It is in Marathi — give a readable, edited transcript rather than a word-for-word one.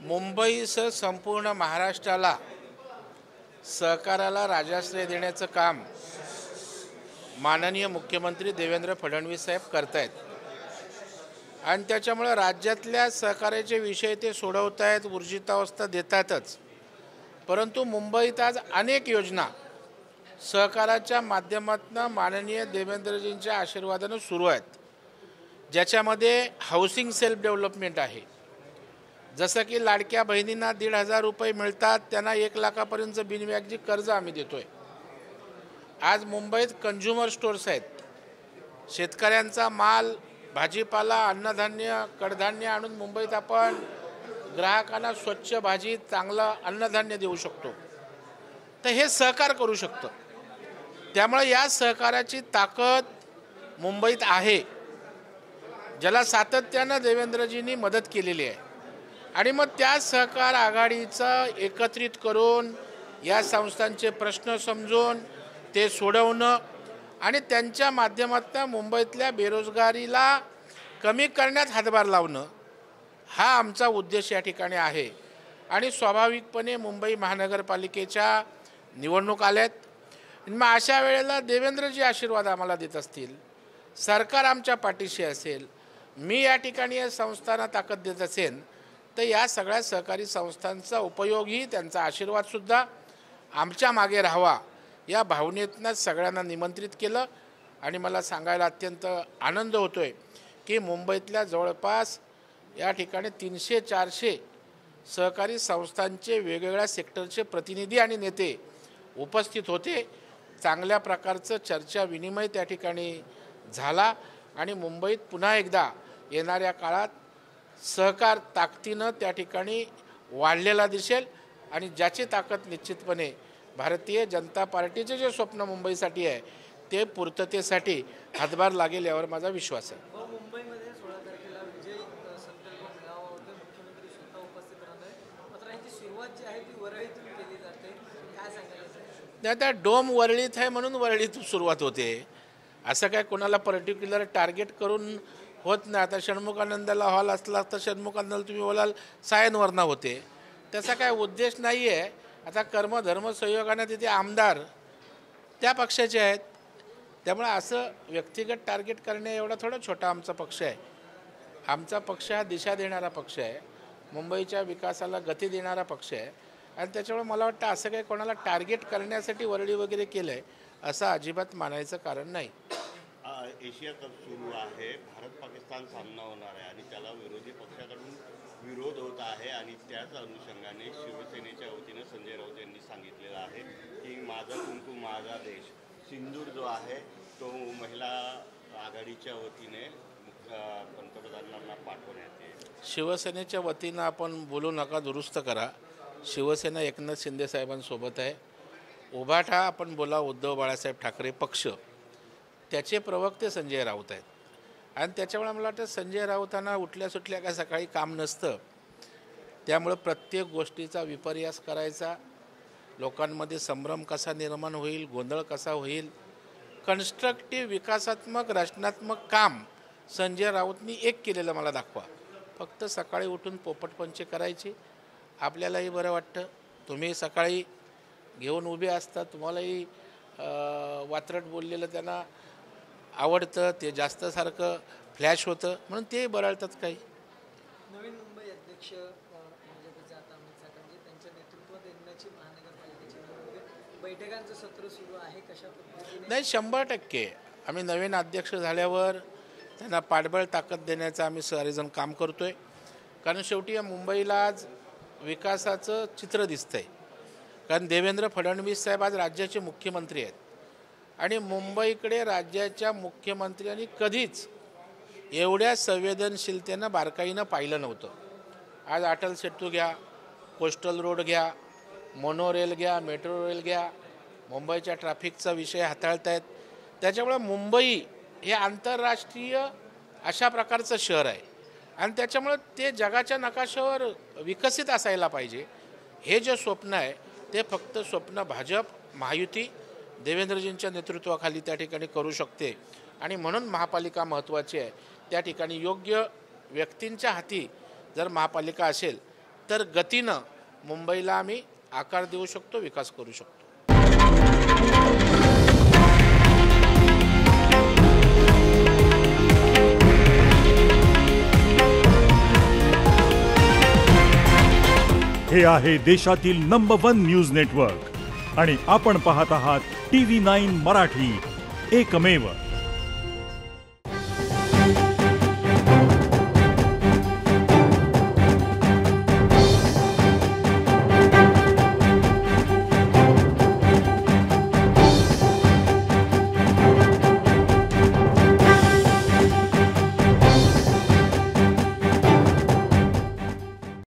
मुंबईसह संपूर्ण महाराष्ट्राला सहकाराला राजाश्रय देण्याचं काम माननीय मुख्यमंत्री देवेंद्र फडणवीस साहेब करतायत आणि त्याच्यामुळे राज्यातल्या सहकार्याचे विषय ते सोडवत आहेत, ऊर्जितावस्था देतातच. परंतु मुंबईत आज अनेक योजना सहकाराच्या माध्यमातून माननीय देवेंद्रजींच्या आशीर्वादाने सुरू आहेत, ज्याच्यामध्ये हाऊसिंग सेल्फ डेव्हलपमेंट आहे. जसं की लाडक्या बहिणींना 1,500 रुपये मिळतात, त्यांना 1 लाखापर्यंत बिनव्याजी कर्ज आम्ही देतोय. आज मुंबईत कंझ्युमर स्टोर्स आहेत. शेतकऱ्यांचा माल, भाजीपाला, अन्नधान्य, कडधान्य आणून मुंबईत आपण ग्राहकांना स्वच्छ भाजी, चांगलं अन्नधान्य देऊ शकतो. तर हे सहकार करू शकतं. त्यामुळे या सहकाराची ताकद मुंबईत आहे, ज्याला सातत्यानं देवेंद्रजींनी मदत केलेली आहे. आणि मग त्या सहकार आघाडीचं एकत्रित करून या संस्थांचे प्रश्न समजून ते सोडवणं आणि त्यांच्या माध्यमातून मुंबईतल्या बेरोजगारीला कमी करण्यात हातभार लावणं हा आमचा उद्देश या ठिकाणी आहे. आणि स्वाभाविकपणे मुंबई महानगरपालिकेच्या निवडणूक आल्यात. मग अशा वेळेला देवेंद्रजी आशीर्वाद आम्हाला देत असतील, सरकार आमच्या पाठीशी असेल, मी या ठिकाणी या संस्थांना ताकद देत असेल, तर या सगळ्या सहकारी संस्थांचा उपयोगही, त्यांचा आशीर्वादसुद्धा आमच्या मागे राहावा या भावनेतूनच सगळ्यांना निमंत्रित केलं. आणि मला सांगायला अत्यंत आनंद होतो आहे की मुंबईतल्या जवळपास या ठिकाणी 300-400 सहकारी संस्थांचे वेगवेगळ्या सेक्टरचे प्रतिनिधी आणि नेते उपस्थित होते. चांगल्या प्रकारचं चर्चा विनिमय त्या ठिकाणी झाला आणि मुंबईत पुन्हा एकदा येणाऱ्या काळात सहकार ताकदीनं त्या ठिकाणी वाढलेला दिसेल. आणि ज्याची ताकद निश्चितपणे भारतीय जनता पार्टीचे जे स्वप्न मुंबईसाठी आहे ते पूर्ततेसाठी हातभार लागेल यावर माझा विश्वास आहे. मुंबईमध्ये 16 तारखेला विजय संकल्प मेळावा होते, मुख्यमंत्री स्वतः उपस्थित राहणार आहे. मात्र ह्याची सुरुवात जी आहे ती वरळीतून केली जाते, काय सांगायचं? त्या डोम वरळीत आहे म्हणून वरळीतून सुरुवात होते. असं काय कोणाला पर्टिक्युलर टार्गेट करून होत नाही. आता षण्मुखानंदाला हॉल असला तर षण्मुखानंदाला तुम्ही बोलाल सायनवरनं होते, त्याचा काय उद्देश नाही आहे. आता कर्मधर्म संयोगाने तिथे आमदार त्या पक्षाचे आहेत, त्यामुळे असं व्यक्तिगत टार्गेट करणे एवढा थोडा छोटा आमचा पक्ष आहे. आमचा पक्ष हा दिशा देणारा पक्ष आहे, मुंबईच्या विकासाला गती देणारा पक्ष आहे. आणि त्याच्यामुळे मला वाटतं असं काही कोणाला टार्गेट करण्यासाठी वरळी वगैरे केलं आहे असं अजिबात मानायचं कारण नाही. एशिया कप सुरू आहे, भारत पाकिस्तान सामना होणार आहे आणि त्याला विरोधी पक्षाकडून विरोध होत आहे. आणि त्याच अनुषंगाने शिवसेनेच्या वतीनं संजय राऊत यांनी सांगितलेलं आहे की माझा कुंकू माझा देश, सिंदूर जो आहे तो महिला आघाडीच्या वतीने पंतप्रधानांना पाठवण्यात येईल. शिवसेनेच्या वतीनं आपण बोलू नका, दुरुस्त करा. शिवसेना एकनाथ शिंदे साहेबांसोबत आहे. उभाटा आपण बोला उद्धव बाळासाहेब ठाकरे पक्ष, त्याचे प्रवक्ते संजय राऊत आहेत. आणि त्याच्यामुळे मला वाटतं संजय राऊतांना उठल्या सुटल्या काय सकाळी काम नसतं. त्यामुळं प्रत्येक गोष्टीचा विपर्यास करायचा, लोकांमध्ये संभ्रम कसा निर्माण होईल, गोंधळ कसा होईल. कन्स्ट्रक्टिव्ह विकासात्मक रचनात्मक काम संजय राऊतनी एक केलेलं मला दाखवा. फक्त सकाळी उठून पोपटपंची करायची, आपल्यालाही बरं वाटतं. तुम्ही सकाळी घेऊन उभे असता, तुम्हालाही वात्रट बोललेलं त्यांना आवडतं, ते जास्त सारखं फ्लॅश होतं म्हणून ते बरळतात. काही नवीन मुंबई अध्यक्ष म्हणजे आता अमित साटंजी त्यांच्या नेतृत्वात येण्याची महानगरपालिकेची निवडणूक बैठकांचं सत्र सुरू आहे, कशा पद्धतीने? नाही, 100% आम्ही नवीन अध्यक्ष झाल्यावर त्यांना पाठबळ ताकद देण्याचं आम्ही सारेजण काम करतो आहे. कारण शेवटी या मुंबईला आज विकासाचं चित्र दिसतं आहे. कारण देवेंद्र फडणवीस साहेब आज राज्याचे मुख्यमंत्री आहेत आणि मुंबईकडे राज्याच्या मुख्यमंत्र्यांनी कधीच एवढ्या संवेदनशीलतेनं बारकाईनं पाहिलं नव्हतं. आज अटल सेतू घ्या, कोस्टल रोड घ्या, मोनोरेल घ्या, मेट्रो रेल घ्या, मुंबईच्या ट्रॅफिकचा विषय हाताळत आहेत. त्याच्यामुळे मुंबई हे आंतरराष्ट्रीय अशा प्रकारचं शहर आहे आणि त्याच्यामुळे ते जगाच्या नकाशावर विकसित असायला पाहिजे. हे जे स्वप्न आहे ते फक्त स्वप्न भाजप, महायुती देवेंद्रजींच्या नेतृत्वाखाली त्या ठिकाणी करू शकते. आणि म्हणून महापालिका महत्त्वाची आहे. त्या ठिकाणी योग्य व्यक्तींच्या हाती जर महापालिका असेल तर गतीनं मुंबईला आम्ही आकार देऊ शकतो, विकास करू शकतो. हे आहे देशातील नंबर 1 न्यूज नेटवर्क आणि आपण पाहत आहात TV9 मराठी, एकमेव.